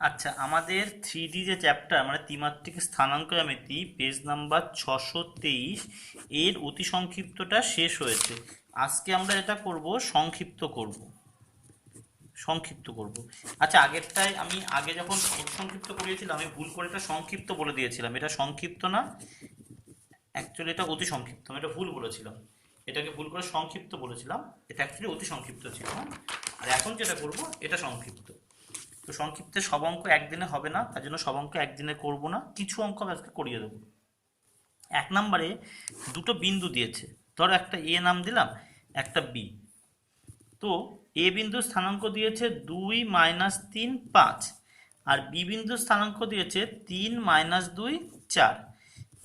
আচ্ছা, আমাদের 3D যে চ্যাপ্টার মানে ত্রিমাত্রিক স্থানাঙ্ক জ্যামিতি পেজ নাম্বার 623 এর অতি সংক্ষিপ্তটা শেষ হয়েছে। আজকে আমরা এটা করব, সংক্ষিপ্ত করব। আচ্ছা, আগেরটায় আমি আগে যখন অতি সংক্ষিপ্ত করিয়েছিলাম আমি ভুল করে এটা সংক্ষিপ্ত বলে দিয়েছিলাম। এটা সংক্ষিপ্ত না, অ্যাকচুয়ালি এটা অতি সংক্ষিপ্ত, আমি এটা ভুল বলেছিলাম। এটাকে ভুল করে সংক্ষিপ্ত বলেছিলাম, এটা অ্যাকচুয়ালি অতি সংক্ষিপ্ত ছিল। আর এখন যেটা করব এটা সংক্ষিপ্ত। তো সংক্ষিপ্তে সব অঙ্ক একদিনে হবে না, তার জন্য সব অঙ্ক একদিনে করব না, কিছু অঙ্ক আমি আজকে করিয়ে দেবো। 1 নম্বরে দুটো বিন্দু দিয়েছে, ধরো একটা এ নাম দিলাম, একটা বি। তো এ বিন্দুর স্থানাঙ্ক দিয়েছে 2 - 3 5, আর বি বিন্দুর স্থানাঙ্ক দিয়েছে 3 - 2 4।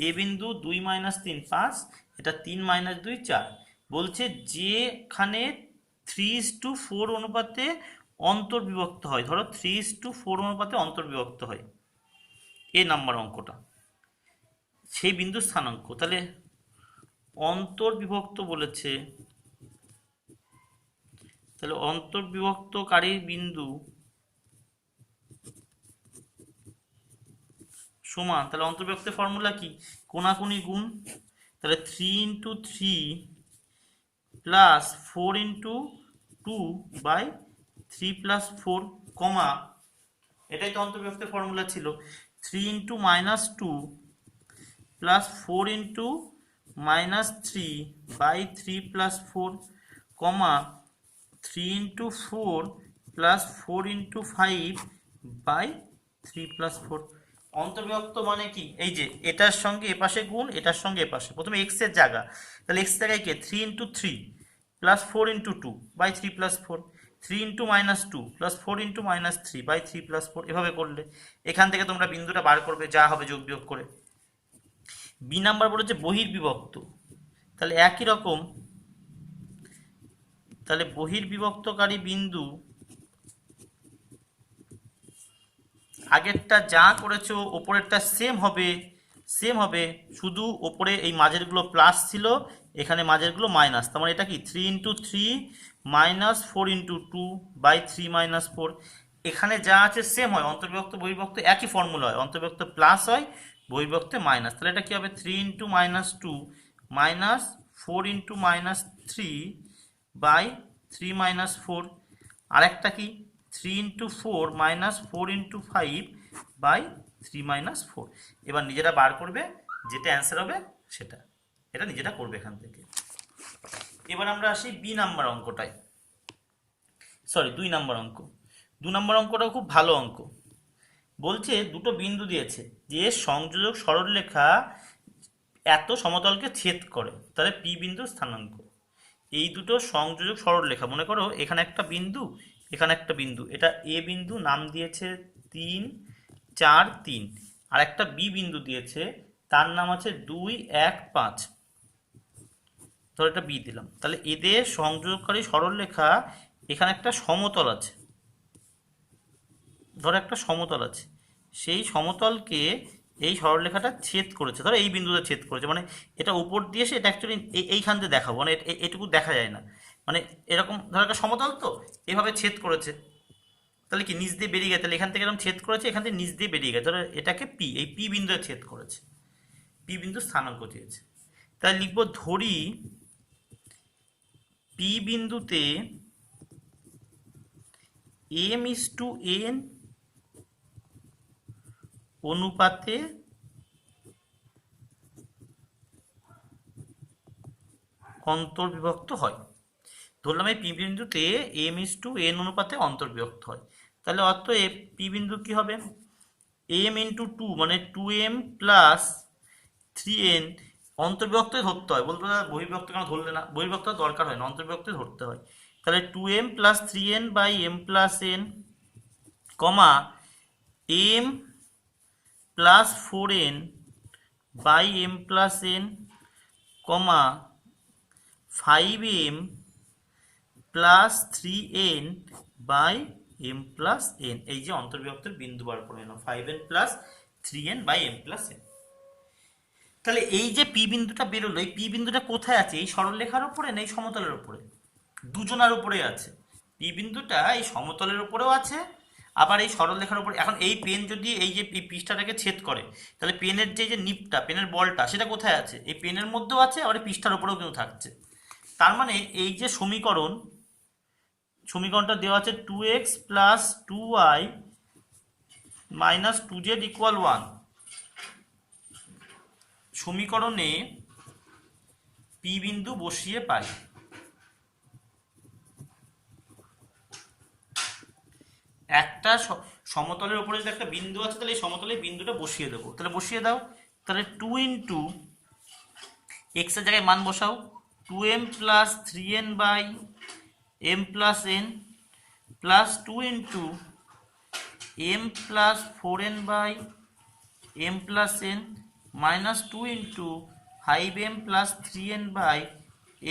এ বিন্দু 2 - 3 5, এটা 3 - 2 4। বলছে যেখানে 3:4 অনুপাতে অন্তর্বিভক্ত হয়, ধরো 3:4 অনুপাতে অন্তর্বিভক্ত হয় এ নাম্বার অঙ্কটা, সেই বিন্দুর স্থানাঙ্ক। তাহলে অন্তর্বিভক্ত বলেছে, তাহলে অন্তর্বিভক্তকারী বিন্দু সমান, তাহলে অন্তর্বিভক্তের ফর্মুলা কি? কোণাকুণি গুণ। তাহলে 3 × 3 প্লাস 4 × 2/3 + 4, কমা, এটাই তো অন্তর্বিভক্তের ফর্মুলা ছিল। 3 × -2 প্লাস 4 × -3/3 + 4, কমা 3 × 4 প্লাস 4 × 5/3 + 4। অন্তর্বিভক্ত মানে কি? এই যে এটার সঙ্গে এপাশে গুণ, এটার সঙ্গে এপাশে, প্রথমে এক্স এর জায়গা, তাহলে এক্স জায়গায় কে 3 × 3 প্লাস 4 × 2/3 + 4, 3 × -2 প্লাস 4 × -3/3 + 4। এভাবে করলে এখান থেকে তোমরা বিন্দুটা বার করবে, যা হবে যোগ বিয়োগ করে। বি নাম্বার বলেছে বহির্বিভক্ত, তাহলে একই রকম, তাহলে বহির্বিভক্তকারী বিন্দু আগেরটা যা করেছো ওপরেরটা সেম হবে, শুধু ওপরে এই মাঝেরগুলো প্লাস ছিল, এখানে মাঝেরগুলো মাইনাস। তার মানে এটা কি 3 × 3 - 4 × 2/3 - 4। এখানে যা আছে সেম হয়, অন্তর্বিভক্ত বহির্বিভক্ত একই ফর্মুলা হয়, অন্তর্বিভক্ত প্লাস হয়, বহির্বিভক্ত মাইনাস। তাহলে এটা কি হবে 3 × -2 - 4 × -3/3 - 4। আরেকটা কি 3 × 4 - 4 × 5/3 - 4। এবার নিজেরা বার করবে, যেটা অ্যান্সার হবে সেটা, এটা নিজেরা করবে এখান থেকে। এবার আমরা আসি বি নাম্বার অঙ্কটায়, সরি 2 নম্বর অঙ্ক। 2 নম্বর অঙ্কটাও খুব ভালো অঙ্ক। বলছে দুটো বিন্দু দিয়েছে যে সংযোজক সরলরেখা এত সমতলকে ছেদ করে, তাহলে পি বিন্দুর স্থানাঙ্ক। এই দুটো সংযোজক সরলরেখা, মনে করো এখানে একটা বিন্দু, এখানে একটা বিন্দু, এটা এ বিন্দু নাম দিয়েছে 3 4 3, আর একটা বি বিন্দু দিয়েছে, তার নাম আছে 2 1 5। ধর এটা বি দিলাম, তাহলে এদের সংযোগকারী সরলরেখা, এখানে একটা সমতল আছে, ধরো একটা সমতল আছে, সেই সমতলকে এই সরলরেখাটা ছেদ করেছে, ধরো এই বিন্দুতে ছেদ করেছে, মানে এটা উপর দিয়ে এসে এটা অ্যাকচুয়ালি এইখান দিয়ে দেখাবো, মানে এটুকু দেখা যায় না, মানে এরকম ধরো একটা সমতল, তো এভাবে ছেদ করেছে, তাহলে কি নিচ দিয়ে বেরিয়ে গেছে, তাহলে এখান থেকে এরকম ছেদ করেছে, এখান থেকে নিচ দিয়ে বেরিয়ে গেছে, ধরো এটাকে পি, এই পি বিন্দুতে ছেদ করেছে, পি বিন্দু স্থানাঙ্ক চেয়েছে। তাহলে লিখবো ধরি পি বিন্দুতে m/n অনুপাতে অন্তর্বিভক্ত হয়। ধরলাম এই পি বিন্দুতে m/n অনুপাতে অন্তর্বিভক্ত হয়, তাহলে অতএব পি বিন্দু কি হবে, m × 2 মানে 2m প্লাস 3n। অন্তর্বিভক্তই ধরতে হয়, বলতে দাদা বহির্বিভক্ত কেন ধরলে না, বহির্বিভক্ত দরকার হয় না, অন্তর্বিভক্তই ধরতে হয়। তাহলে 2m plus 3n/m plus n, কমা m plus 4n/m plus n, কমা 5m plus 3n/m plus n। এই যে অন্তর্বিভক্তের বিন্দু বার করে নাও, 5n plus 3n/m plus n। তাহলে এই যে পি বিন্দুটা বেরোলো, এই পি বিন্দুটা কোথায় আছে, এই সরলরেখার উপরে না এই সমতলের উপরে? দুজনার উপরে আছে। পি বিন্দুটা এই সমতলের উপরেও আছে, আবার এই সরলরেখার উপর এখন এই পেন যদি এই যে পৃষ্ঠাটাকে ছেদ করে, তাহলে পেনের যে নিপটা, পেনের বলটা, সেটা কোথায় আছে? এই পেনের মধ্যেও আছে, আবার এই পৃষ্ঠার উপরেও কিন্তু থাকছে। তার মানে এই যে সমীকরণটা দেওয়া আছে 2x plus 2y minus 2z equal 1। সমীকরণে পি বিন্দু বসিয়ে পাই। একটা সমতলের উপরে যদি একটা বিন্দু আছে, তাহলে এই সমতলে বিন্দুটা বসিয়ে দেবো। তাহলে বসিয়ে দাও। তাহলে 2 ইন্টু এক্স এর জায়গায় মান বসাও, 2m plus 3n by m plus n plus 2 into m plus 4n by m plus n minus 2 into 5m plus 3n by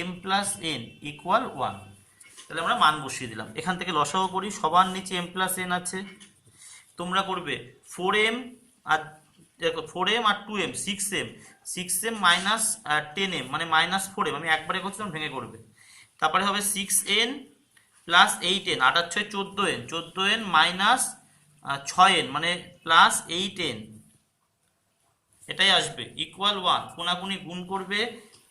m plus n equal 1। তাহলে আমরা মান বসিয়ে দিলাম। এখান থেকে লসাগু করি, সবার নিচে m প্লাস n আছে। তোমরা করবে 4m আর দেখো 4m আর 2m 6m মাইনাস 10m মানে মাইনাস 4m, আমি একবারে করছিলাম, ভেঙে করবে। তারপরে হবে 6n প্লাস 8n, 8 আর 6 14n, 14n মাইনাস 6n মানে প্লাস 8n, এটাই আসবে ইকুয়াল 1। কোনাকুনি গুণ করবে,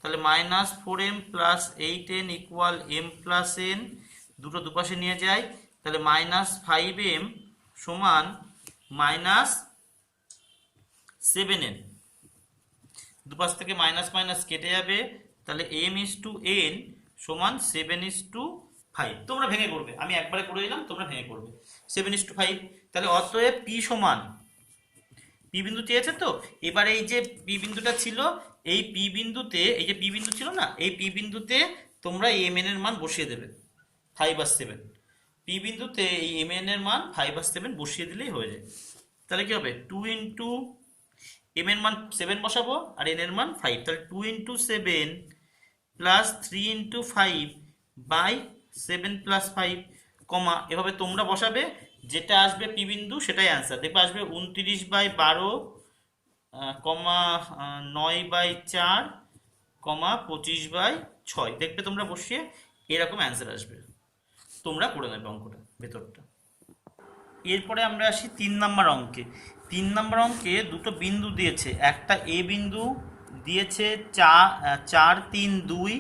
তাহলে minus 4m plus 8n equal m plus n, দুটো দুপাশে নিয়ে যায়, তাহলে মাইনাস 5m সমান মাইনাস 7n, দুপাশ থেকে মাইনাস মাইনাস কেটে যাবে, তাহলে m ইস টু n সমান 7:5। তোমরা ভেঙে করবে, আমি একবারে করে দিলাম, তোমরা ভেঙে করবে। 7:5। তাহলে অতএব p সমান, পি বিন্দু চেয়েছে তো, এবার এই যে পি বিন্দুটা ছিল, এই পি বিন্দুতে, এই যে পি বিন্দু ছিল না, এই পি বিন্দুতে তোমরা এম এন এর মান বসিয়ে দেবে 5 আর 7। পি বিন্দুতে এই এম এন এর মান 5 আর 7 বসিয়ে দিলেই হয়ে যায়। তাহলে কি হবে, 2 ইন্টু এম এর মান 7 বসাবো আর এন এর মান 5, তাহলে 2 into 7 plus 3 into 5 by 7 plus 5, comma এভাবে তোমরা বসাবে, যেটা আসবে পি বিন্দু সেটাই অ্যান্সার। দেখবে আসবে 29/12 কমা 9/4 কমা 25/6। দেখবে তোমরা বসিয়ে এরকম অ্যান্সার আসবে। তোমরা করে নেবে অঙ্কটা ভেতরটা। এরপরে আমরা আসি 3 নম্বর অঙ্কে। 3 নম্বর অঙ্কে দুটো বিন্দু দিয়েছে, একটা এ বিন্দু দিয়েছে 4 3 2,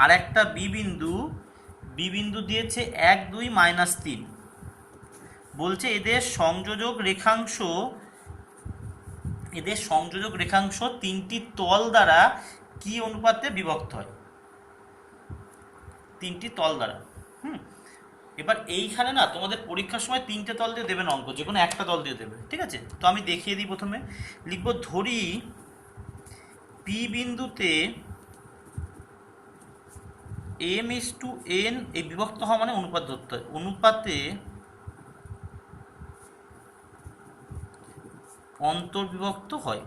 আর একটা বি বিন্দু দিয়েছে 1 2 -3। বলছে এদের সংযোজক রেখাংশ তিনটি তল দ্বারা কি অনুপাতে বিভক্ত হয়? তিনটি তল দ্বারা। এবার এইখানে না তোমাদের পরীক্ষার সময় তিনটে তল দিয়ে দেবে না অঙ্ক, যে কোনো একটা তল দিয়ে দেবে, ঠিক আছে? তো আমি দেখিয়ে দিই। প্রথমে লিখব, ধরি পি বিন্দুতে m ইস টু n, এই বিভক্ত হওয়া মানে অনুপাত ধরতে হয়, অনুপাতে অন্তর্বিভক্ত হয়।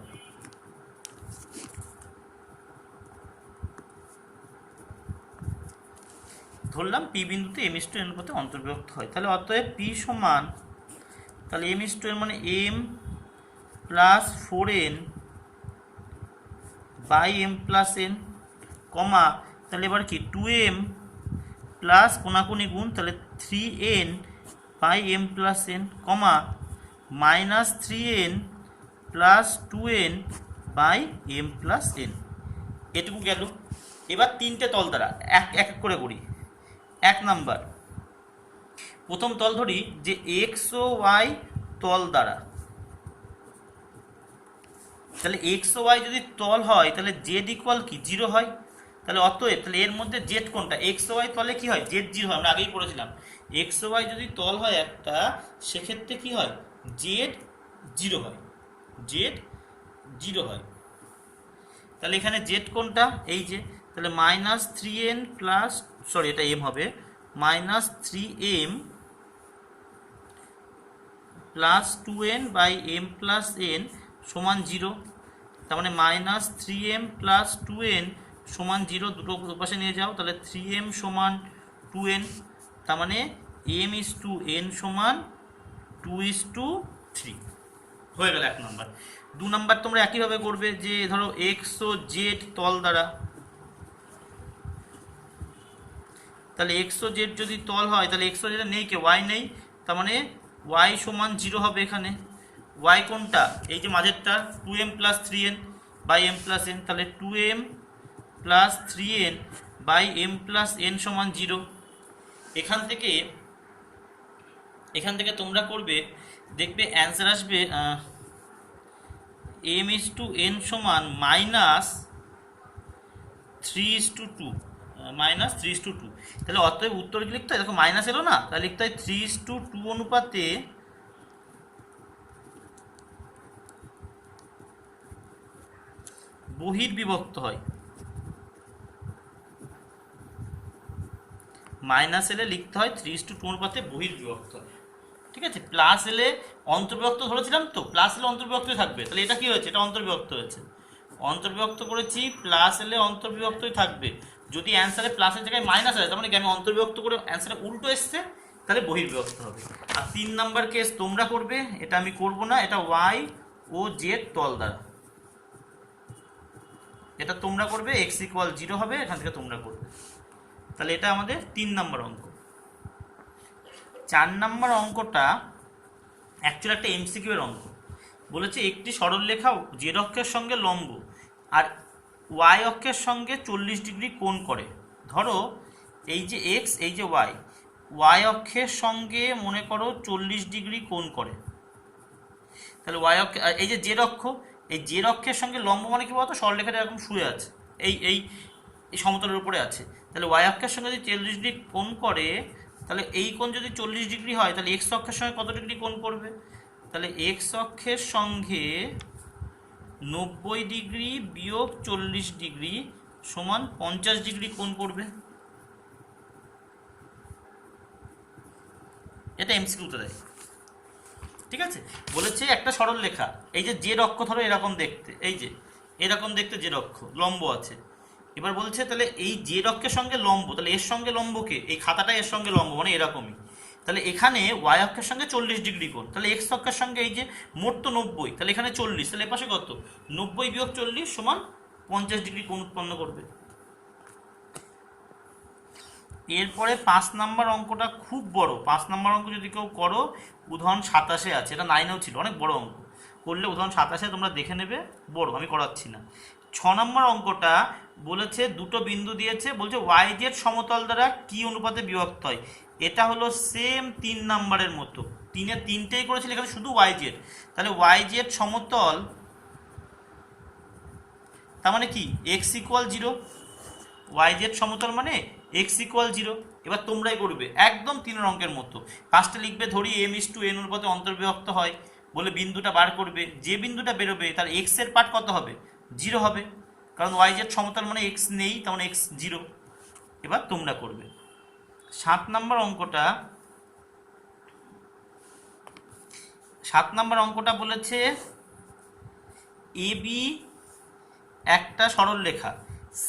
ধরলাম পি বিন্দুতে m ইস টু n অনুপাতে অন্তর্বিভক্ত হয়। তাহলে অতএব p সমান, তাহলে m ইস টু n মানে m plus 4n by m plus n, comma তাহলে এবার কি 2m প্লাস কোনাকুনি গুণ, তাহলে 3n by m plus n, comma minus 3n plus 2n by m plus n। এটুকু গেল। এবার তিনটে তল দ্বারা এক এক করে করি। 1 নাম্বার, প্রথম তল ধরি যে এক্স ও ওয়াই তল দ্বারা। তাহলে এক্স ও ওয়াই যদি তল হয়, তাহলে জেড ইকুয়াল কি 0 হয়। তাহলে অতএব তাহলে এর মধ্যে জেড কোনটা? এক্স ও ওয়াই তলে কি হয়, জেড 0 হয়, আমরা আগেই পড়েছিলাম। এক্স ও ওয়াই যদি তল হয় একটা, সেক্ষেত্রে কি হয়, জেড 0 হয়, জেড 0 হয়। তাহলে এখানে জেড কোনটা, এই যে, তাহলে মাইনাস 3n প্লাস, সরি এটা এম হবে, minus 3m plus 2n by m plus n সমান 0। তার মানে মাইনাস 3m প্লাস 2n সমান 0, দুটো পাশে নিয়ে যাও, তাহলে 3m সমান 2n, তার মানে m ইস টু n সমান 2:3 হয়ে গেল 1 নম্বর। 2 নম্বর তোমরা একইভাবে করবে, যে ধরো এক্স ও জেড তল দ্বারা, তাহলে এক্স ও জেড যদি তল হয়, তাহলে এক্স ও জেড নেই, কে ওয়াই নেই, তার মানে ওয়াই সমান 0 হবে এখানে। ওয়াই কোনটা? এই যে মাঝেরটা 2m plus 3n by m plus n, তাহলে 2m plus 3n by m plus n সমান 0। এখান থেকে তোমরা করবে, দেখবে অ্যান্সার আসবে m/n সমান -3:2, -3:2। তাহলে অতএব উত্তর কি লিখতে হয়? দেখো মাইনাস এলো না, তাহলে লিখতে হয় 3:2 অনুপাতে বহির্বিভক্ত হয়। মাইনাস এলে লিখতে হয় 3:2 অনুপাতে বহির্বিভক্ত হয়। ঠিক আছে, প্লাস এলে অন্তর্বিভক্ত ধরেছিলাম তো, প্লাস এলে অন্তর্বিভক্তই থাকবে। তাহলে এটা কি হয়েছে? এটা অন্তর্বিভক্ত হয়েছে, অন্তর্বিভক্ত করেছি, প্লাস এলে অন্তর্বিভক্তই থাকবে। যদি অ্যান্সারে প্লাসের জায়গায় মাইনাস হয়, তার মানে কি আমি অন্তর্বিভক্ত করে অ্যান্সারে উল্টো এসছে, তাহলে বহির্বিভক্ত হবে। আর 3 নাম্বার কেস তোমরা করবে, এটা আমি করব না, এটা ওয়াই ও জেড তল দ্বারা, এটা তোমরা করবে। x = 0 হবে, এখান থেকে তোমরা করবে। তাহলে এটা আমাদের 3 নাম্বার অঙ্ক। 4 নাম্বার অঙ্কটা অ্যাকচুয়ালি একটা এমসিকিউ এর অঙ্ক। বলেছে একটি সরলরেখা জেড অক্ষের সঙ্গে লম্ব আর ওয়াই অক্ষের সঙ্গে 40 ডিগ্রি কোণ করে। ধরো এই যে এক্স, এই যে ওয়াই, ওয়াই অক্ষের সঙ্গে মনে করো 40 ডিগ্রি কোণ করে। তাহলে ওয়াই অক্ষ, এই যে জেড অক্ষ, এই জেড অক্ষের সঙ্গে লম্ব মানে কি বলতো? সরলরেখাটা এরকম শুয়ে আছে, এই এই সমতলের উপরে আছে। তাহলে ওয়াই অক্ষের সঙ্গে যদি 40 ডিগ্রি কোণ করে, তাহলে এই কোণ যদি 40 ডিগ্রি হয়, তাহলে এক্স অক্ষের সঙ্গে কত ডিগ্রি কোণ করবে? তাহলে এক্স অক্ষের সঙ্গে 90 ডিগ্রি বিয়োগ 40 ডিগ্রি সমান 50 ডিগ্রি কোণ করবে। এটা এমসিকিউতে দেয়। ঠিক আছে, বলেছে একটা সরল রেখা, এই যে জেড অক্ষ ধরো এরকম দেখতে, এই যে এরকম দেখতে জেড অক্ষ লম্ব আছে। এবার বলছে তাহলে এই জেড অক্ষের সঙ্গে লম্ব, তাহলে এর সঙ্গে লম্বকে, এই খাতাটা এর সঙ্গে লম্ব মানে এরকমই। তাহলে এখানে ওয়াই অক্ষের সঙ্গে 40 ডিগ্রি কোণ, তাহলে এক্স অক্ষের সঙ্গে এই যে মোট তো 90, তাহলে এখানে 40, তাহলে এপাশে কত? 90 বিয়োগ 40 সমান 50 ডিগ্রি কোণ উৎপন্ন করবে। এরপরে 5 নাম্বার অঙ্কটা খুব বড়। 5 নাম্বার অঙ্ক যদি কেউ করো, উদাহরণ 27 আছে, এটা 9এও ছিল, অনেক বড় অঙ্ক। করলে উদাহরণ 27 তোমরা দেখে নেবে, বড়, আমি করাচ্ছি না। 6 নম্বর অঙ্কটা বলেছে দুটো বিন্দু দিয়েছে, বলছে ওয়াই জেড সমতল দ্বারা কি অনুপাতে বিভক্ত হয়। এটা হলো সেম 3 নাম্বারের মতো, 3-এ 3টেই করেছিল, এখানে শুধু ওয়াই জেড। তাহলে ওয়াই জেড সমতল, তার মানে কি এক্স ইকুয়াল 0, ওয়াই জেড সমতল মানে এক্স ইকুয়াল 0। এবার তোমরাই করবে একদম 3 অঙ্কের মতো। ফার্স্টে লিখবে ধরি m/n অনুপাতে অন্তর্বিভক্ত হয়, বলে বিন্দুটা বার করবে। যে বিন্দুটা বেরোবে তার এক্স এর পার্ট কত হবে? 0 হবে, কারণ ওয়াই জেড সমতল মানে এক্স নেই, তার মানে এক্স 0। এবার তোমরা করবে। 7 নম্বর অঙ্কটা, 7 নম্বর অঙ্কটা বলেছে এবি একটা সরল রেখা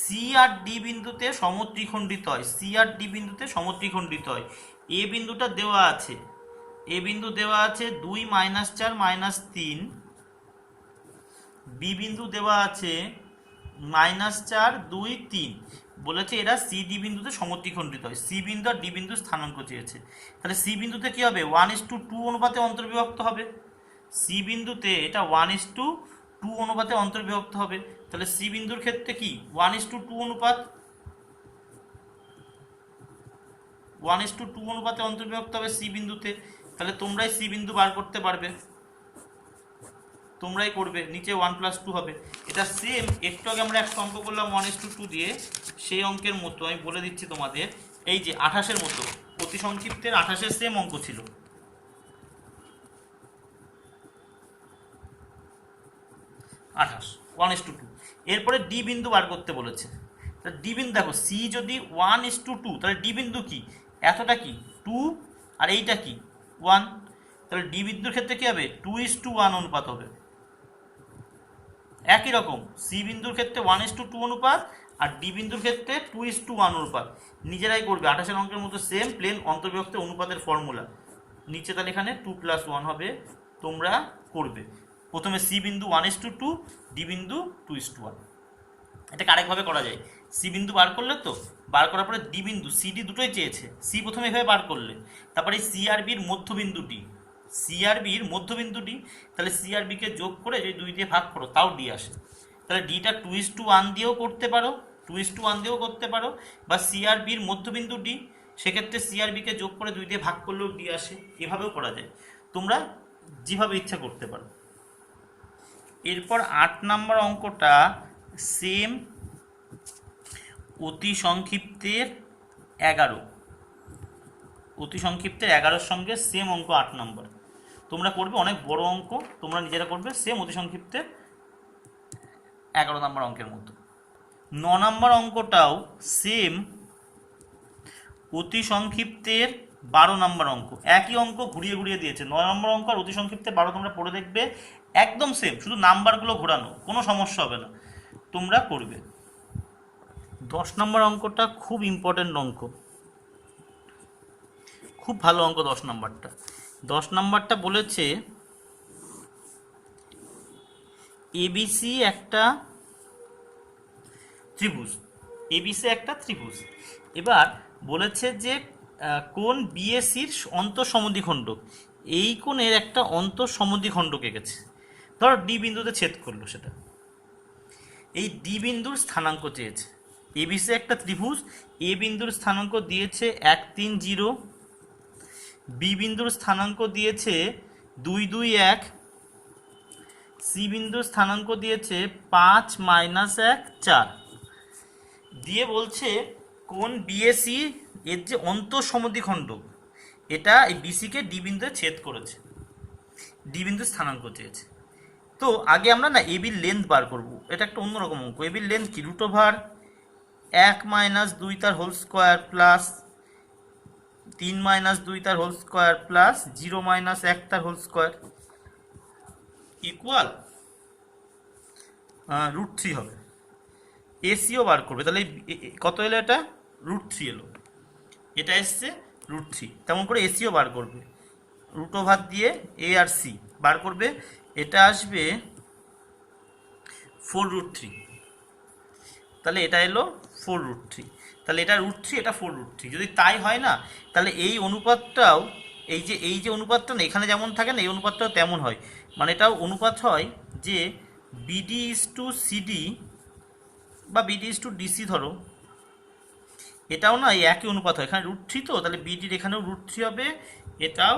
সি আর ডি বিন্দুতে সমত্রিখণ্ডিত হয়, সি আর ডি বিন্দুতে সমত্রিখণ্ডিত হয়। এ বিন্দুটা দেওয়া আছে, এ বিন্দু দেওয়া আছে 2 -4 -3, বি বিন্দু দেওয়া আছে -4 2 3। বলেছে এরা সি ডি বিন্দুতে সমত্রিখণ্ডিত হয়। সি বিন্দু আর ডি বিন্দু স্থানাঙ্ক চেয়েছে। তাহলে সি বিন্দুতে কি হবে? 1:2 অনুপাতে অন্তর্বিভক্ত হবে। সি বিন্দুতে এটা 1:2 অনুপাতে অন্তর্বিভক্ত হবে। তাহলে সি বিন্দুর ক্ষেত্রে কি 1:2 অনুপাত, 1:2 অনুপাতে অন্তর্বিভক্ত হবে সি বিন্দুতে। তাহলে তোমরাই সি বিন্দু বার করতে পারবে, তোমরাই করবে, নিচে 1 + 2 হবে। এটা সেম একটু আগে আমরা একটা অঙ্ক করলাম 1:2 দিয়ে, সেই অঙ্কের মতো আমি বলে দিচ্ছি তোমাদের। এই যে 28-এর মতো, অতি সংক্ষিপ্তের 28-এর সেম অঙ্ক ছিল। 28 1:2। এরপরে ডি বিন্দু বার করতে বলেছে। তাহলে ডি বিন্দু দেখো, সি যদি 1:2, তাহলে ডি বিন্দু কি? এতটা কি 2 আর এইটা কি 1। তাহলে ডি বিন্দুর ক্ষেত্রে কি হবে? 2:1 অনুপাত হবে। একই রকম সি বিন্দুর ক্ষেত্রে 1:2 অনুপাত, আর ডি বিন্দুর ক্ষেত্রে 2:1 অনুপাত। নিজেরাই করবে, 28-এর অঙ্কের মতো সেম প্লেন অন্তর্বিভক্ত অনুপাতের ফর্মুলা নিচে। তাহলে এখানে 2 + 1 হবে, তোমরা করবে। প্রথমে সি বিন্দু 1:2, ডি বিন্দু 2:1। এটাকে আরেকভাবে করা যায়। সি বিন্দু বার করলে তো, বার করার পরে ডি বিন্দু, সি ডি দুটোই চেয়েছে। সি প্রথমে এভাবে বার করলে, তারপরে সি আর বির মধ্যবিন্দু ডি, সি আর বির মধ্যবিন্দু ডি, তাহলে সি আর বিকে যোগ করে যদি 2 দিয়ে ভাগ করো তাও ডি আসে। তাহলে ডিটা 2:1 দিয়েও করতে পারো, 2:1 দিয়েও করতে পারো, বা সি আর বির মধ্যবিন্দু ডি, সেক্ষেত্রে সি আর বিকে যোগ করে 2 দিয়ে ভাগ করলেও ডি আসে, এভাবেও করা যায়, তোমরা যেভাবে ইচ্ছা করতে পারো। এরপর 8 নম্বর অঙ্কটা সেম অতি সংক্ষিপ্তের 11, অতি সংক্ষিপ্তের 11-র সঙ্গে সেম অঙ্ক 8 নম্বর। তোমরা করবে অনেক বড় অঙ্ক, তোমরা নিজেরা করবে সেম অতি সংক্ষিপ্তের 11 নম্বর অঙ্কের মতো। 9 নম্বর অঙ্কটাও সেম অতি সংক্ষিপ্তের 12 নম্বর অঙ্ক, একই অঙ্ক ঘুরিয়ে ঘুরিয়ে দিয়েছে। 9 নম্বর অঙ্ক আর অতি সংক্ষিপ্তের 12 তোমরা পড়ে দেখবে, একদম সেম, শুধু নাম্বারগুলো ঘোরানো, কোনো সমস্যা হবে না, তোমরা করবে। 10 নম্বর অঙ্কটা খুব ইম্পর্টেন্ট অঙ্ক, খুব ভালো অঙ্ক 10 নম্বরটা। 10 নম্বরটা বলেছে এবিসি একটা ত্রিভুজ, এবিসি একটা ত্রিভুজ। এবার বলেছে যে কোণ বিএসির অন্তঃসমদ্বিখণ্ডক, এই কোণের একটা অন্তঃসমদ্বিখণ্ডক এঁকেছে, ধরো ডি বিন্দুতে ছেদ করলো, সেটা এই ডি বিন্দুর স্থানাঙ্ক চেয়েছে। এবিসি একটা ত্রিভুজ, এ বিন্দুর স্থানাঙ্ক দিয়েছে 1 3 0, বি বিন্দুর স্থানাঙ্ক দিয়েছে 2 2 1, সি বিন্দুর স্থানাঙ্ক দিয়েছে 5 -1 4, দিয়ে বলছে কোণ বিএসি এর যে অন্তঃসমদ্বিখণ্ডক, এটা এই বিসিকে ডি বিন্দুতে ছেদ করেছে, ডি বিন্দুর স্থানাঙ্ক চেয়েছে। তো আগে আমরা না এবির লেন্থ বার করব, এটা একটা অন্যরকম অঙ্ক। এবির লেন্থ কি, √1 - 2 তার হোল স্কোয়ার প্লাস 3 - 2 তার হোল স্কোয়ার প্লাস 0 - 1 তার হোল স্কোয়ার ইকুয়াল √3 হবে। এসিও বার করবে, তাহলে কত এলো, এটা √3 এলো, এটা এসছে √3, তেমন করে এসিও বার করবে, √ দিয়ে এ আর সি বার করবে, এটা আসবে 4√3, তাহলে এটা এলো 4√3, তাহলে এটা √3, এটা 4√3। যদি তাই হয় না, তাহলে এই অনুপাতটাও, এই যে অনুপাতটা না এখানে যেমন থাকে না, এই অনুপাতটাও তেমন হয়, মানে এটাও অনুপাত হয় যে বিডি ইজ টু সিডি বা বিডি ইজ টু ডিসি, ধরো এটাও না এই একই অনুপাত হয়, এখানে √3, তো তাহলে বিডির এখানেও √3 হবে, এটাও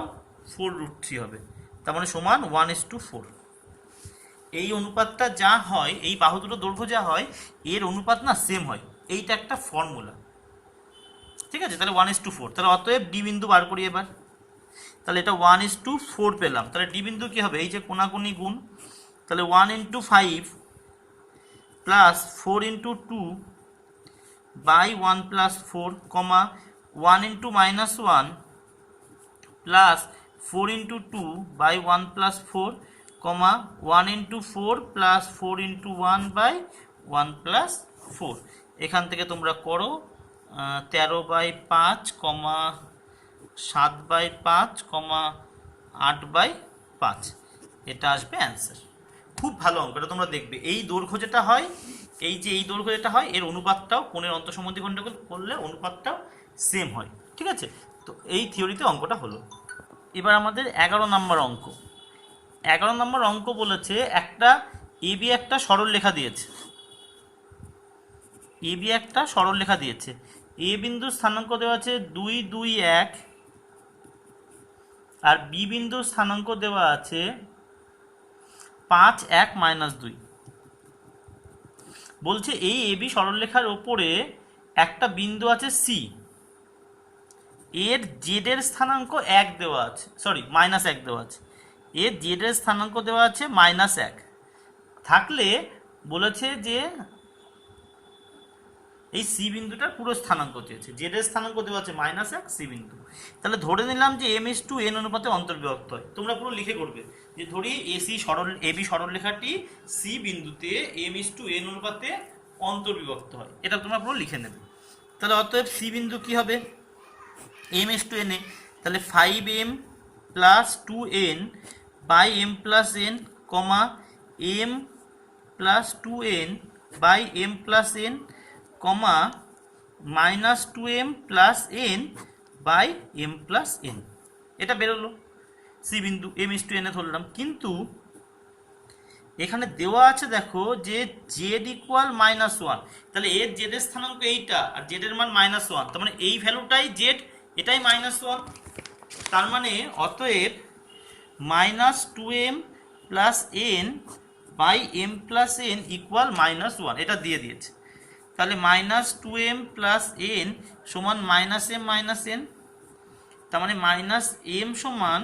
4√3 হবে, তার মানে সমান 1:4। এই অনুপাতটা যা হয়, এই বাহু দুটো দৈর্ঘ্য যা হয়, এর অনুপাত না সেম হয়, এইটা একটা ফর্মুলা, ঠিক আছে। তাহলে 1:4, তাহলে অতএব ডি বিন্দু বার করি এবার, তাহলে এটা 1:4 পেলাম, তাহলে ডি বিন্দু কি হবে, এই যে কোনাকুনি গুণ, তাহলে 1 × 5 plus 4 × 2 by 1 + 4, 1 × -1 plus 4 × 2 by 1 + 4, 1 × 4 plus 4 × 1 by 1 + 4। এখান থেকে তোমরা করো 13/5, 7/5, 8/5, এটা আসবে অ্যান্সার। খুব ভালো অঙ্ক, এটা তোমরা দেখবে। এই দৈর্ঘ্য যেটা হয়, এই দৈর্ঘ্য যেটা হয়, এর অনুপাতটাও কোণের অন্তঃসমদ্বিখণ্ডক করলে অনুপাতটাও সেম হয়, ঠিক আছে। তো এই থিওরিতে অঙ্কটা হলো। এবার আমাদের 11 নম্বর অঙ্ক। 11 নম্বর অঙ্ক বলেছে একটা এবি একটা সরলরেখা দিয়েছে, এবি একটা সরলরেখা দিয়েছে, এ বিন্দুর স্থানাঙ্ক দেওয়া আছে 2 2 1, আর বি বিন্দুর স্থানাঙ্ক দেওয়া আছে 5 1 - 2। বলছে এই এবি সরলরেখার ওপরে একটা বিন্দু আছে সি, এর জেড এর স্থানাঙ্ক 1 দেওয়া আছে, সরি -1 দেওয়া আছে, এর জেড এর স্থানাঙ্ক দেওয়া আছে -1 থাকলে বলেছে যে এই সি বিন্দুটার পুরো স্থানাঙ্ক চেয়েছে, জেড এর স্থানাঙ্ক দেওয়া আছে -1, সি বিন্দু। তাহলে ধরে নিলাম যে m:n অনুপাতে অন্তর্বিভক্ত হয়, তোমরা পুরো লিখে করবে যে ধরি এবি সরলরেখাটি সি বিন্দুতে m:n অনুপাতে অন্তর্বিভক্ত হয়, এটা তোমরা পুরো লিখে নেবে। তাহলে অতএব সি বিন্দু কি হবে, m:n, তাহলে 5m + 2n by m + n, m + 2n by m + n, -2m + n by m + n, এটা বেরোলো। সি বিন্দু এম ইস টু এনে ধরলাম, কিন্তু এখানে দেওয়া আছে দেখো যে জেড ইকুয়াল -1, তাহলে এর জেডের স্থানাঙ্ক এইটা আর জেডের মান -1, তার মানে এই ভ্যালুটাই জেড, এটাই -1, তার মানে অতএব -2m plus n by m plus n equal -1, এটা দিয়ে দিয়েছে। তাহলে -2m প্লাস এন সমান -m মাইনাস এন, তার মানে -m সমান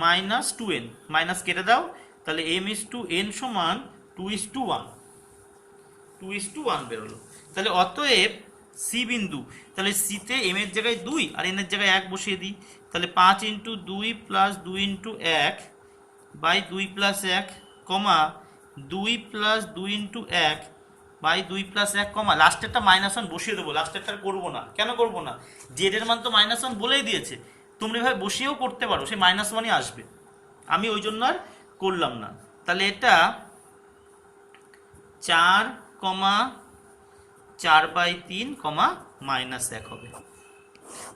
-2n, মাইনাস কেটে দাও, তাহলে m ইস টু n সমান 2:1, 2:1 বেরোলো। তাহলে অতএব সি বিন্দু, তাহলে সিতে এম এর জায়গায় 2 আর এন এর জায়গায় 1 বসিয়ে দিই, তাহলে 5 × 2 plus 2 × 1 by 2 plus 1 comma 2 plus 2 × 1 by 2 plus 1 comma লাস্টেরটা -1 বসিয়ে দেবো, লাস্টেরটা করবো না। কেন করবো না? জেড এর মান তো -1 বলেই দিয়েছে, তোমরা এভাবে বসিয়েও করতে পারো, সেই -1ই আসবে, আমি ওই জন্য আর করলাম না। তাহলে এটা 4,4/3, -1 হবে।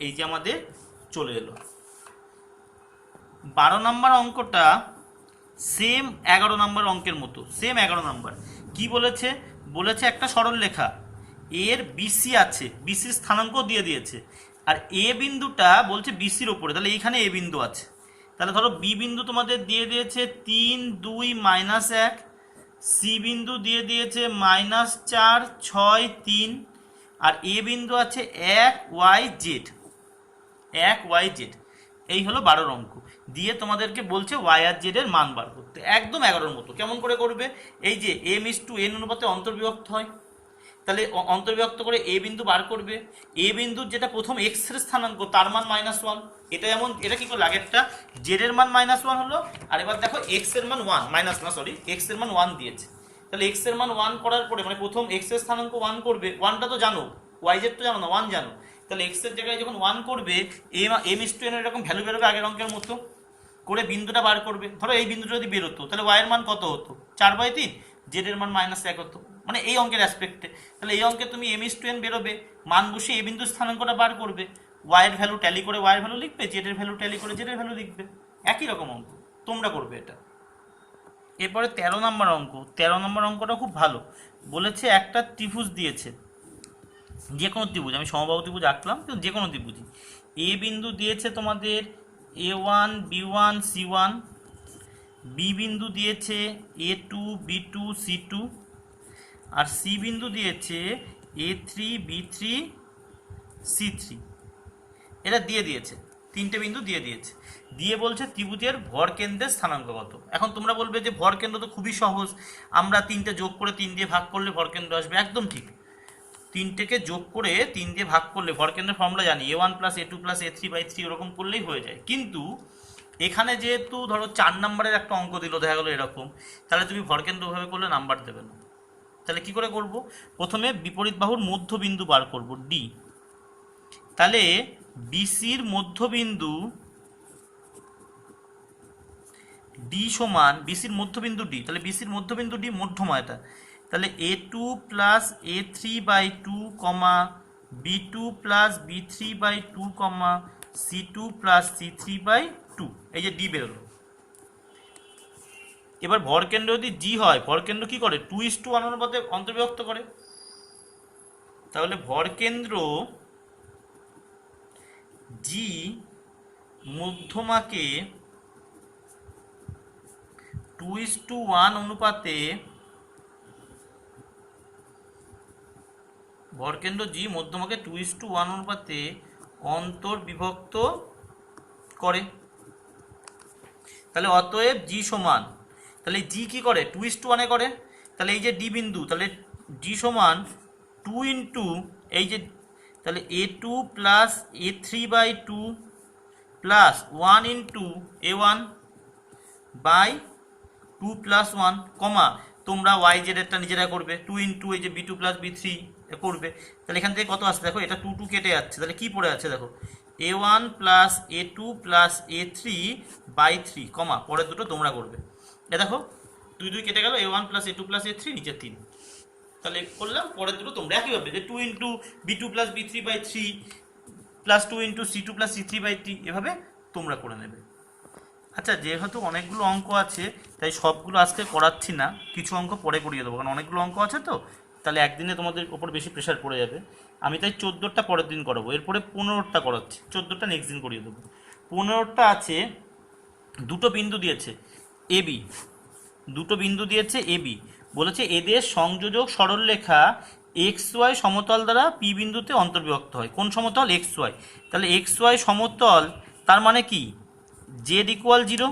এই যে আমাদের চলে এলো। 12 নম্বর অঙ্কটা সেম 11 নম্বর অঙ্কের মতো, সেম 11 নম্বর। কি বলেছে? বলেছে একটা সরলরেখা এর বিসি আছে, বিসির স্থানাঙ্ক দিয়ে দিয়েছে, আর এ বিন্দুটা বলছে বিসির ওপরে, তাহলে এইখানে এ বিন্দু আছে। তাহলে ধরো বি বিন্দু তোমাদের দিয়ে দিয়েছে 3, 2, -1, সি বিন্দু দিয়ে দিয়েছে -4, 6, 3, আর এ বিন্দু আছে 1, YZ। এই হলো 12 অঙ্ক, দিয়ে তোমাদেরকে বলছে ওয়াই আর জেড এর মান বার করতে, একদম 11-র মতো। কেমন করে করবে? এই যে m ইস টু n অনুপাতে অন্তর্বিভক্ত হয়, তাহলে অন্তর্বিভক্ত করে এ বিন্দু বার করবে, এ বিন্দুর যেটা প্রথম এক্স এর স্থানাঙ্ক তার মান -1, এটা যেমন, এটা কি করলো, আগেরটা জেড এর মান -1 হলো, আর এবার দেখো এক্স এর মান 1 এক্স এর মান 1 দিয়েছে, তাহলে এক্স এর মান 1 করার পরে মানে প্রথম এক্স এর স্থানাঙ্ক 1 করবে, 1টা তো জানো, ওয়াই জেড তো জানো না, 1 জানো, তাহলে এক্স এর জায়গায় যখন 1 করবে এম ইস টু এন এরকম ভ্যালু বেরোবে আগের অঙ্কের মতো করে, বিন্দুটা বার করবে। ধরো এই বিন্দুটা যদি বেরোতো তাহলে ওয়াই এর মান কত হতো? 4/3, জেড এর মান -1 হতো, মানে এই অঙ্কের অ্যাসপেক্টে। তাহলে এই অঙ্কে তুমি এম ইস টু এন বেরোবে, মান বসিয়ে এই বিন্দুর স্থানাঙ্কটা বার করবে, ওয়াই এর ভ্যালু ট্যালি করে ওয়াই এর ভ্যালু লিখবে, জেড এর ভ্যালু ট্যালি করে জেড এর ভ্যালু লিখবে, একই রকম অঙ্ক তোমরা করবে এটা। এরপরে 13 নম্বর অঙ্ক, 13 নম্বর অঙ্কটা খুব ভালো। বলেছে একটা ত্রিভুজ দিয়েছে, যে কোনো ত্রিভুজ, আমি সমবাহু ত্রিভুজ আঁকলাম, কিন্তু যে কোনো ত্রিভুজই, এ বিন্দু দিয়েছে তোমাদের A1, B1, C1, বি বিন্দু দিয়েছে A2, B2, C2, আর সি বিন্দু দিয়েছে A3, B3, C3। এটা দিয়ে দিয়েছে, তিনটে বিন্দু দিয়ে দিয়েছে, দিয়ে বলছে ত্রিভুজের ভর কেন্দ্রের স্থানাঙ্ক কত। এখন তোমরা বলবে যে ভর কেন্দ্র তো খুবই সহজ, আমরা 3টে যোগ করে 3 দিয়ে ভাগ করলে ভর কেন্দ্র আসবে। একদম ঠিক, 3টেকে যোগ করে 3 দিয়ে ভাগ করলে ভর কেন্দ্রের ফর্মুলা জানি, A1 + A2 + A3/3 ওরকম করলেই হয়ে যায়। কিন্তু এখানে যেহেতু ধরো 4 নম্বরের একটা অঙ্ক দিল, দেখা গেলো এরকম, তাহলে তুমি ভর কেন্দ্রভাবে করলে নাম্বার দেবে না। তাহলে কি করে করব? প্রথমে বিপরীত বাহুর মধ্যবিন্দু বার করব ডি, তাহলে বিসির মধ্যবিন্দু ডি সমান, বিসির মধ্যবিন্দু ডি, তাহলে বিসির মধ্যবিন্দু ডি মধ্যমা এটা, তাহলে A2 + A3/2, B2 + B3/2, C2 + C3/2, এই যে ডি বেরোলো। এবার ভরকেন্দ্র যদি জি হয়, ভরকেন্দ্র কি করে? 2:1 অনুপাতে অন্তর্বিভক্ত করে, তাহলে ভরকেন্দ্র জি মধ্যমাকে 2:1 অনুপাতে, ভরকেন্দ্র জি মধ্যমাকে 2:1 অনুপাতে অন্তর্বিভক্ত করে। তাহলে অতএব জি সমান, তাহলে জি কি করে? 2:1 করে, তাহলে এই যে ডি বিন্দু, তাহলে জি সমান 2 × এই যে, তাহলে A2 + A3/2 plus 1 × A1 by 2 + 1, কমা তোমরা ওয়াই জেডেরটা নিজেরা করবে, 2 × এই যে B2 + B3 করবে। তাহলে এখান থেকে কত আসছে দেখো, এটা 2 কেটে যাচ্ছে, তাহলে কি পড়ে আছে দেখো, A1 + A2 + A3/3, কমা পরের দুটো তোমরা করবে। এ দেখো 2 2 কেটে গেল, A1 + A2 + A3, নিচে 3, তাহলে করলাম, পরের দুটো তোমরা একইভাবে যে 2 × B2 + B3/3 + 2 × C2 + C3/3, এভাবে তোমরা করে নেবে। আচ্ছা, যেহেতু অনেকগুলো অঙ্ক আছে তাই সবগুলো আজকে করাচ্ছি না, কিছু অঙ্ক পরে করিয়ে দেবো, কারণ অনেকগুলো অঙ্ক আছে তো, তাহলে একদিনে তোমাদের ওপর বেশি প্রেশার পড়ে যাবে। আমি তাই 14টা পরের দিন করাবো, এরপরে 15টা করাচ্ছি, 14টা নেক্সট দিন করিয়ে দেবো। 15টা আছে, দুটো বিন্দু দিয়েছে এবি, দুটো বিন্দু দিয়েছে এবি, বলেছে এদের সংযোজক সরলরেখা এক্স ওয়াই সমতল দ্বারা পি বিন্দুতে অন্তর্বিভক্ত হয়। কোন সমতল? X y. তাহলে এক্স ওয়াই সমতল, তার মানে কি? Z equal 0।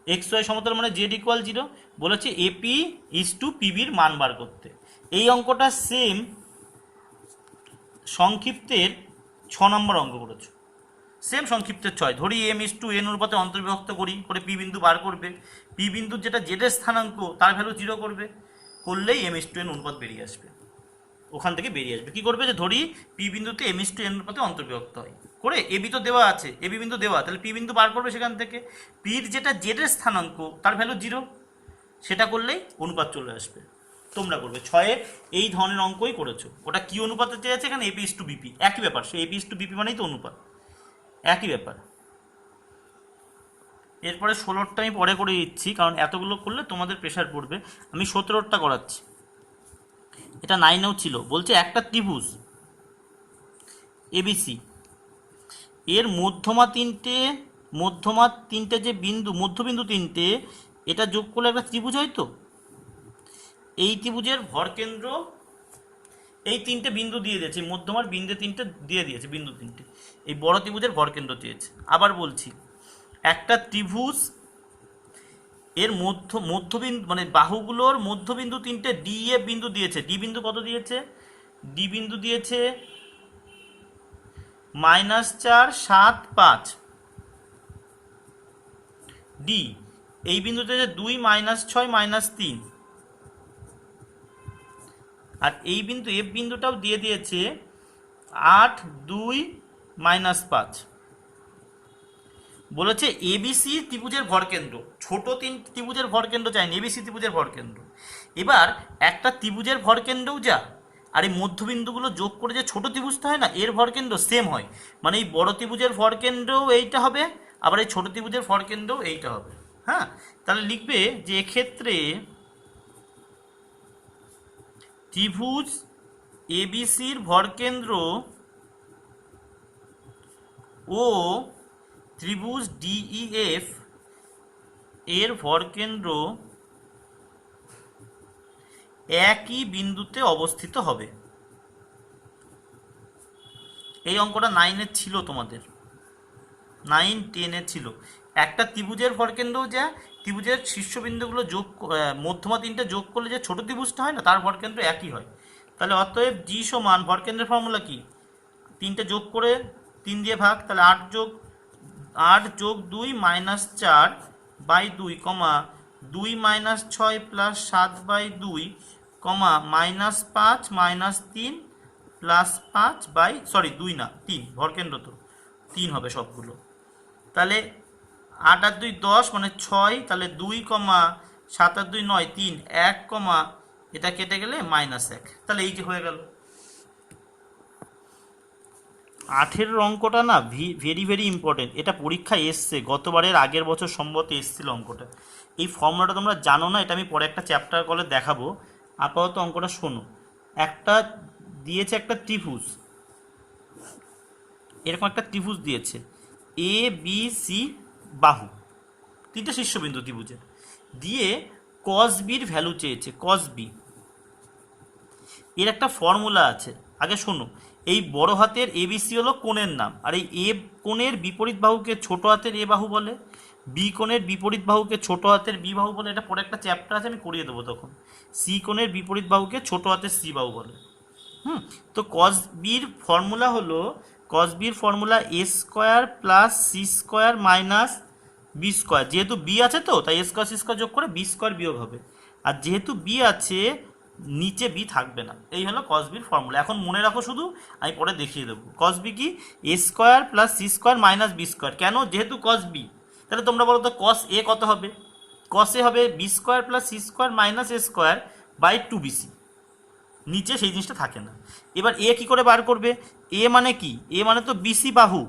এক্স ওয়াই সমতল মানে জেড ইকুয়াল 0। বলেছে এপি ইজ টু পিবির মান বার করতে। এই অঙ্কটা সেম সংক্ষিপ্তের 6 নম্বর অঙ্ক করেছো, সেম সংক্ষিপ্তের 6। ধরি এম ইজ টু এন অনুপাতে অন্তর্বিভক্ত করি, করে পি বিন্দু বার করবে, পি বিন্দুর যেটা জেডের স্থানাঙ্ক তার ভ্যালু 0 করবে, করলেই এম ইজ টু এন অনুপাত বেরিয়ে আসবে। ওখান থেকে বেরিয়ে আসবে, কি করবে? যে ধরি পি বিন্দুতে এম ইজ টু এন অনুপাতে অন্তর্বিভক্ত হয়, করে এবি তো দেওয়া আছে, এবি বিন্দু দেওয়া, তাহলে পি বিন্দু বার করবে সেখান থেকে, পির যেটা জেডের স্থানাঙ্ক তার ভ্যালু 0, সেটা করলেই অনুপাত চলে আসবে। তোমরা করবে 6-এ এই ধরনের অঙ্কই করেছো। ওটা কি অনুপাতে চেয়েছে? এখানে এপি ইজ টু বিপি, একই ব্যাপার, সে এপি ইজ টু বিপি মানেই তো অনুপাত, একই ব্যাপার। এরপরে 16টা আমি পরে করে দিচ্ছি, কারণ এতগুলো করলে তোমাদের প্রেশার পড়বে। আমি 17টা করাচ্ছি, এটা 9এও ছিল। বলছে একটা ত্রিভুজ এবিসি এর মধ্যমা তিনটে যে বিন্দু, মধ্যবিন্দু তিনটে, এটা যোগ করলে একটা ত্রিভুজ হয় তো। এই ত্রিভুজের ভরকেন্দ্র, এই তিনটে বিন্দু দিয়ে দিয়েছে, মধ্যমার বিন্দু তিনটে দিয়ে দিয়েছে, বিন্দু তিনটে, এই বড় ত্রিভুজের ভরকেন্দ্র চেয়েছে। আবার বলছি, একটা ত্রিভুজ এর মধ্যবিন্দু মানে বাহুগুলোর মধ্যবিন্দু তিনটে ডি এ বিন্দু দিয়েছে। ডি বিন্দু কত দিয়েছে? ডি বিন্দু দিয়েছে -4, 7, 5। ডি এই বিন্দুতে যে 2, -6, -3। আর এই বিন্দু এফ বিন্দুটাও দিয়ে দিয়েছে 8, 2, -5। বলেছে এবিসি ত্রিভুজের ভরকেন্দ্র, ছোট তিন ত্রিভুজের ভরকেন্দ্র চাইনি, এবিসি ত্রিভুজের ভরকেন্দ্র। এবার একটা ত্রিভুজের ভরকেন্দ্রও যা, আর এই মধ্যবিন্দুগুলো যোগ করে যে ছোট ত্রিভুজটা হয় না, এর ভরকেন্দ্র সেম হয়। মানে এই বড় ত্রিভুজের ভরকেন্দ্রও এইটা হবে, আবার এই ছোট ত্রিভুজের ভরকেন্দ্রও এইটা হবে। হ্যাঁ, তাহলে লিখবে যে এক্ষেত্রে ত্রিভুজ এবিসির ভরকেন্দ্র ও ত্রিভুজ ডিইএফ এর ভরকেন্দ্র একই বিন্দুতে অবস্থিত হবে। এই অঙ্কটা 9-এ ছিল তোমাদের, 9, 10-এ ছিল। একটা ত্রিভুজের ভরকেন্দ্রও যা, ত্রিভুজের শীর্ষবিন্দুগুলো যোগ, মধ্যমা তিনটে যোগ করলে যে ছোট ত্রিভুজটা হয় না, তার ভরকেন্দ্র একই হয়। তাহলে অতএব জি সমান, ভরকেন্দ্রের ফর্মুলা কি? 3টে যোগ করে 3 দিয়ে ভাগ, তাহলে 8 যোগ 2 -4/2, 2 - 6 + 7/2, -5 -3 +5 2 না 3, ভরকেন্দ্র তো 3 হবে সবগুলো। তাহলে 8 আর 2 10, মানে 6, তাহলে 2, 7 আর 2 9, 3, 1, এটা কেটে গেলে -1। তাহলে এই যে হয়ে গেল। 18 অঙ্কটা না ভেরি ভেরি ইম্পর্টেন্ট, এটা পরীক্ষায় এসছে, গতবারের আগের বছর সম্ভবত এসেছিল অঙ্কটা। এই ফর্মুলাটা তোমরা জানো না, এটা আমি পরে একটা চ্যাপ্টার কলে দেখাবো। আপাতত অঙ্কটা শোনো। একটা দিয়েছে একটা ত্রিভুজ, এরকম একটা ত্রিভুজ দিয়েছে, এ বি সি বাহু, তিনটে শীর্ষবিন্দু ত্রিভুজের, দিয়ে কস বির ভ্যালু চেয়েছে, কস বি। এর একটা ফর্মুলা আছে, আগে শোনো। এই বড় হাতের এবিসি হলো কোণের নাম, আর এই এ কোণের বিপরীত বাহুকে ছোট হাতের এ বাহু বলে, বি কোণের বিপরীত বাহুকে ছোট হাতের বি বাহু বলে। এটা পরে একটা চ্যাপ্টার আছে, আমি করিয়ে দেবো তখন। সি কোণের বিপরীত বাহুকে ছোট হাতের সি বাহু বলে। তো কস বির ফর্মুলা হলো, কস বির ফর্মুলা a² + c² - b²। যেহেতু বি আছে তো তাই a² c² যোগ করে b² বিয়োগ হবে, আর যেহেতু বি আছে নিচে বি থাকবে না। এই হলো কস বির ফর্মুলা। এখন মনে রাখো শুধু, আমি পরে দেখিয়ে দেবো। কস বি কি? a² + c² - b²। কেন? যেহেতু কস বি। তাহলে তোমরা বলো তো কস এ কত হবে? কস এ হবে b² + c² - a²/2bc। নিচে সেই জিনিসটা থাকে না। এবার এ কি করে বার করবে? এ মানে কি? এ মানে তো বিসি বাহু।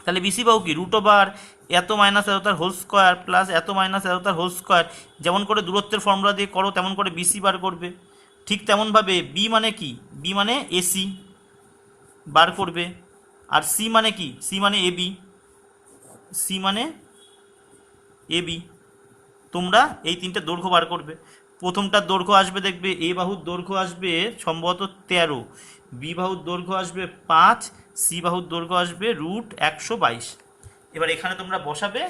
তাহলে বিসি বাহু কি? √a² এত মাইনাস এত তার হোল স্কোয়ার প্লাস এত মাইনাস এত তার হোল স্কোয়ার, যেমন করে দূরত্বের ফর্মুলা দিয়ে করো তেমন করে বিসি বার করবে। ঠিক তেমনভাবে বি মানে কি, বি মানে এসি বার করবে। আর সি মানে কি, সি মানে এবি, সি মানে এবি। তোমরা এই তিনটে দৈর্ঘ্য বার করবে। প্রথমটার দৈর্ঘ্য আসবে, দেখবে এ বাহুর দৈর্ঘ্য আসবে সম্ভবত 13, বি বাহুর দৈর্ঘ্য আসবে 5, সি বাহুর দৈর্ঘ্য আসবে √122। এবার এখানে তোমরা বসাবে,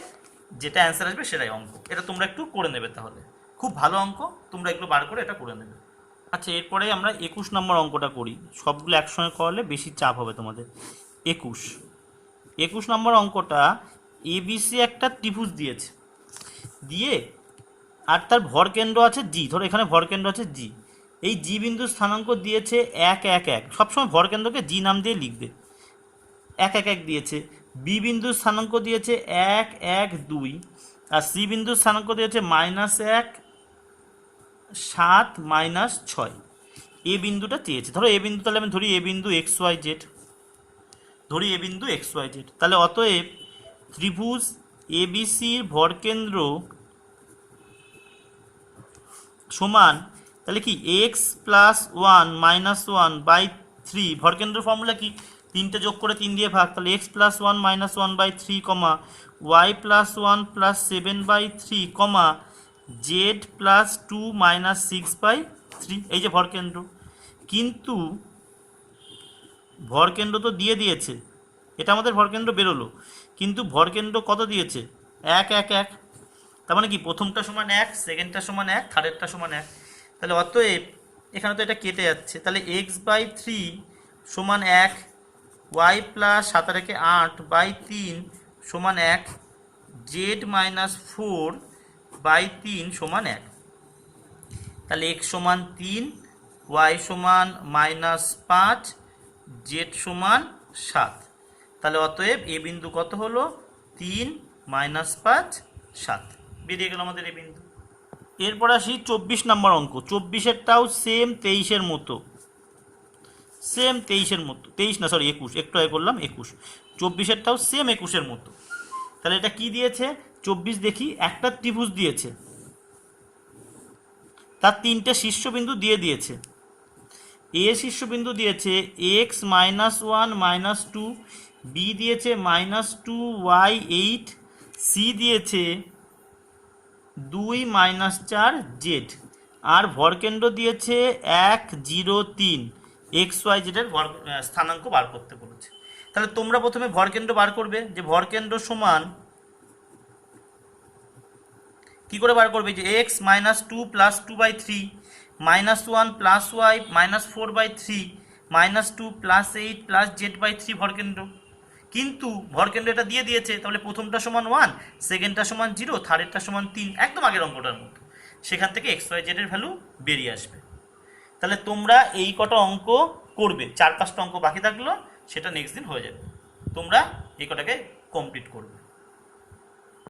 যেটা অ্যান্সার আসবে সেটাই অঙ্ক। এটা তোমরা একটু করে নেবে, তাহলে খুব ভালো অঙ্ক, তোমরা এগুলো বার করে এটা করে নেবে। আচ্ছা, এরপরে আমরা 21 নম্বর অঙ্কটা করি। সবগুলো একসঙ্গে করলে বেশি চাপ হবে তোমাদের। 21 নম্বর অঙ্কটা, এবিসি একটা ত্রিভুজ দিয়েছে, দিয়ে আর তার ভরকেন্দ্র আছে জি। ধরো এখানে ভরকেন্দ্র আছে জি। এই জি বিন্দুর স্থানাঙ্ক দিয়েছে 1 1 1। সবসময় ভরকেন্দ্রকে জি নাম দিয়ে লিখবে। 1 1 1 দিয়েছে। বি বিন্দুর স্থানাঙ্ক দিয়েছে 1 1 2। আর সি বিন্দুর স্থানাঙ্ক দিয়েছে -1 7 -6। এ বিন্দুটা চেয়েছে। ধরো এ বিন্দু, তাহলে আমি ধরি এ বিন্দু XYZ, ধরি এ বিন্দু XYZ। তাহলে অতএব ত্রিভুজ এবিসির ভরকেন্দ্র সমান, তাহলে কি x+1 -1/3। ভরকেন্দ্র ফর্মুলা কি, 3টে যোগ করে 3 দিয়ে ভাগ, তাহলে x+1 -1/3, y+1 +7/3, z+2 -6/3। এই যে ভরকেন্দ্র। কিন্তু ভরকেন্দ্র তো দিয়ে দিয়েছে, এটা আমাদের ভরকেন্দ্র বেরোলো, কিন্তু ভরকেন্দ্র কত দিয়েছে, 1 1 1। তার মানে কি, প্রথমটা সমান 1, সেকেন্ডটা সমান 1, থার্ডেরটা সমান 1। তাহলে অতএব এখানে তো এটা কেটে যাচ্ছে, তাহলে x/3 সমান 1, y+7/8/3 সমান 1, z-4/3 সমান 1। তাহলে x সমান 3, y সমান -5, z সমান 7। তাহলে অতএব এ বিন্দু কত হলো, 3 -5 7 বেরিয়ে গেল আমাদের এ বিন্দু। এরপর আসি 24 নম্বর অঙ্ক। 24-এরটাও সেম 23-এর মতো, সেম 23-এর মতো, 23 না সরি 21, একটু আগে করলাম 21। 24-এরটাও সেম 21-এর মতো। তাহলে এটা কি দিয়েছে, 24 দেখি, একটা ত্রিভুজ দিয়েছে, তার 3টে শীর্ষবিন্দু দিয়ে দিয়েছে। এ শীর্ষবিন্দু দিয়েছে x-1 -2, বি দিয়েছে -2y8, সি দিয়েছে 2 -4 z, আর ভরকেন্দ্র দিয়েছে 1 0 3। XYZ এর স্থানাঙ্ক বার করতে বলেছে। তাহলে তোমরা প্রথমে ভরকেন্দ্র বার করবে, যে ভরকেন্দ্র সমান কি করে বার করবে, যে x -2 + 2/3 -1 + y -4/3 -2 + 8 + z/3 ভরকেন্দ্র। কিন্তু ভরকেন্দ্র এটা দিয়ে দিয়েছে, তাহলে প্রথমটা সমান 1, সেকেন্ডটা সমান 0, থার্ডেরটা সমান 3, একদম আগের অঙ্কটার মতো। সেখান থেকে XYZ এর ভ্যালু বেরিয়ে আসবে। তাহলে তোমরা এই কটা অঙ্ক করবে, 4-5টা অঙ্ক বাকি থাকলো, সেটা নেক্সট দিন হয়ে যাবে। তোমরা এই কটাকে কমপ্লিট করবে।